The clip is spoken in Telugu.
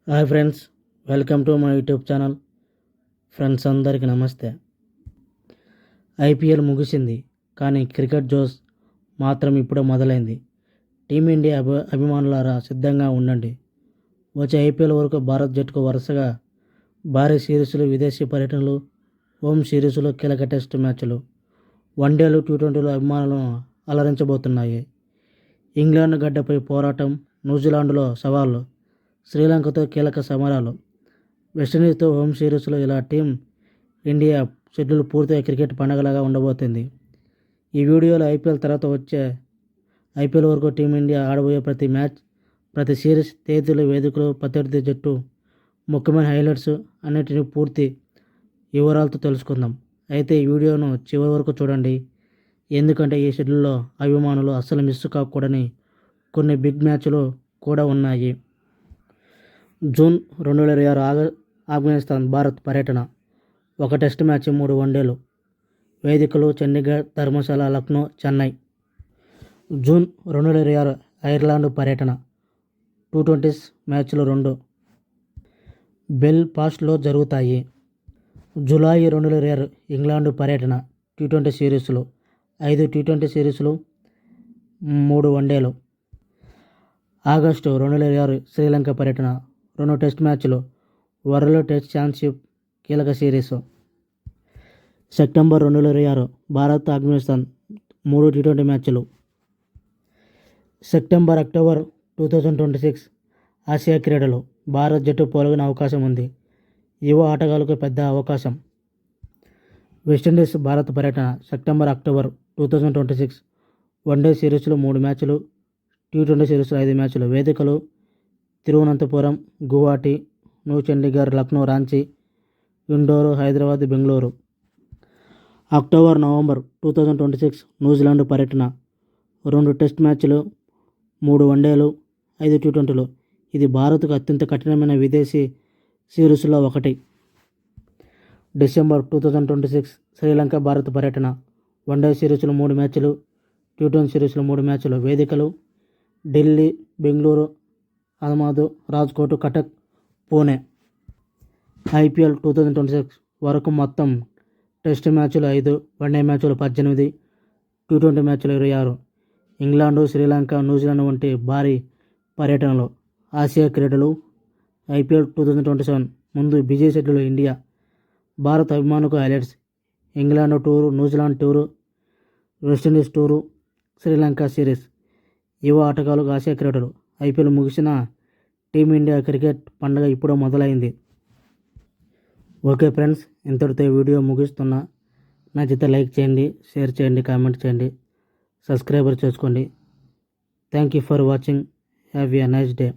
Hi friends, welcome to my YouTube channel. Friends అందరికీ నమస్తే. ఐపీఎల్ ముగిసింది, కానీ క్రికెట్ జోస్ మాత్రం ఇప్పుడే మొదలైంది. టీమిండియా అభిమానులారా సిద్ధంగా ఉండండి. వచ్చే ఐపీఎల్ వరకు భారత్ జట్టుకు వరుసగా భారీ సిరీస్లు, విదేశీ పర్యటనలు, హోమ్ సిరీస్లు, కీలక టెస్ట్ మ్యాచ్లు, వన్డేలు, టీ20లు అభిమానులను అలరించబోతున్నాయి. ఇంగ్లాండ్ గడ్డపై పోరాటం, న్యూజిలాండ్లో సవాళ్లు, శ్రీలంకతో కీలక సమరాలు, వెస్టిండీస్తో హోమ్ సిరీస్లో ఇలా టీం ఇండియా షెడ్యూల్ పూర్తిగా క్రికెట్ పండగలాగా ఉండబోతుంది. ఈ వీడియోలో ఐపీఎల్ తర్వాత వచ్చే ఐపీఎల్ వరకు టీమిండియా ఆడబోయే ప్రతి మ్యాచ్, ప్రతి సిరీస్, తేదీలు, వేదికలు, ప్రత్యర్థి జట్టు, ముఖ్యమైన హైలైట్స్ అన్నిటిని పూర్తి వివరాలతో తెలుసుకుందాం. అయితే ఈ వీడియోను చివరి వరకు చూడండి, ఎందుకంటే ఈ షెడ్యూల్లో అభిమానులు అస్సలు మిస్ కాకూడని కొన్ని బిగ్ మ్యాచ్లు కూడా ఉన్నాయి. జూన్ 2026 ఆఫ్ఘనిస్తాన్ భారత్ పర్యటన. 1 టెస్ట్ మ్యాచ్, 3 వన్డేలు. వేదికలు చండీగఢ్, ధర్మశాల, లక్నో, చెన్నై. జూన్ 2026 ఐర్లాండ్ పర్యటన. 2 మ్యాచ్లు 2 బెల్ పాస్ట్లో జరుగుతాయి. జూలై 2026 ఇంగ్లాండ్ పర్యటన. టీ20 సిరీస్లు 5 టీ20 సిరీస్లు, 3 వన్డేలు. ఆగస్టు 2026 శ్రీలంక పర్యటన. 2 టెస్ట్ మ్యాచ్లు, వరల్డ్ టెస్ట్ ఛాంపియన్షిప్ కీలక series. September 2026 Bharat Afghanistan 3 T20 మ్యాచ్లు. అక్టోబర్ 2026 ఆసియా క్రీడలు. భారత్ జట్టు పాల్గొనే అవకాశం ఉంది. యువ ఆటగాళ్లకు పెద్ద అవకాశం. వెస్టిండీస్ భారత్ పర్యటన. అక్టోబర్ 2026 వన్డే సిరీస్లు 3 మ్యాచ్లు, టీ20 సిరీస్లు 5 మ్యాచ్లు. వేదికలు Thiruvananthapuram, Guwahati, New Chandigarh, Lucknow, Ranchi, Indore, Hyderabad, Bengaluru. November 2026 New Zealand పర్యటన. 2 టెస్ట్ మ్యాచ్లు, 3 వన్డేలు, 5 టీ20లు. ఇది భారత్కు అత్యంత కఠినమైన విదేశీ సిరీస్లో ఒకటి. డిసెంబర్ 2026 శ్రీలంక భారత్ పర్యటన. వన్డే సిరీస్లు 3 మ్యాచ్లు, టీ20 సిరీస్లు 3 మ్యాచ్లు. వేదికలు ఢిల్లీ, బెంగళూరు, అహ్మదాబాద్, రాజ్కోట్, కటక్, పూణే. ఐపీఎల్ 2026 వరకు మొత్తం టెస్ట్ మ్యాచ్లు 5, వన్డే మ్యాచ్లు 18, టీ20 మ్యాచ్లు 26. ఇంగ్లాండు, శ్రీలంక, న్యూజిలాండ్ వంటి భారీ పర్యటనలు. ఆసియా క్రీడలు. ఐపీఎల్ 2027 ముందు బిజీ షెడ్యూల్ ఇండియా. భారత్ అభిమానులకు highlights: England tour, New Zealand tour, West Indies tour, Sri Lanka series. యువ ఆటగాళ్లకు ఆసియా క్రీడలు. ఐపీఎల్ ముగిసిన టీమిండియా క్రికెట్ పండుగ ఇప్పుడు మొదలైంది. ఓకే ఫ్రెండ్స్, ఇంతటితో వీడియో ముగిస్తున్నా. నచ్చితే లైక్ చేయండి, షేర్ చేయండి, కామెంట్ చేయండి, సబ్స్క్రైబర్ చేసుకోండి. Thank you for watching. Have a nice day.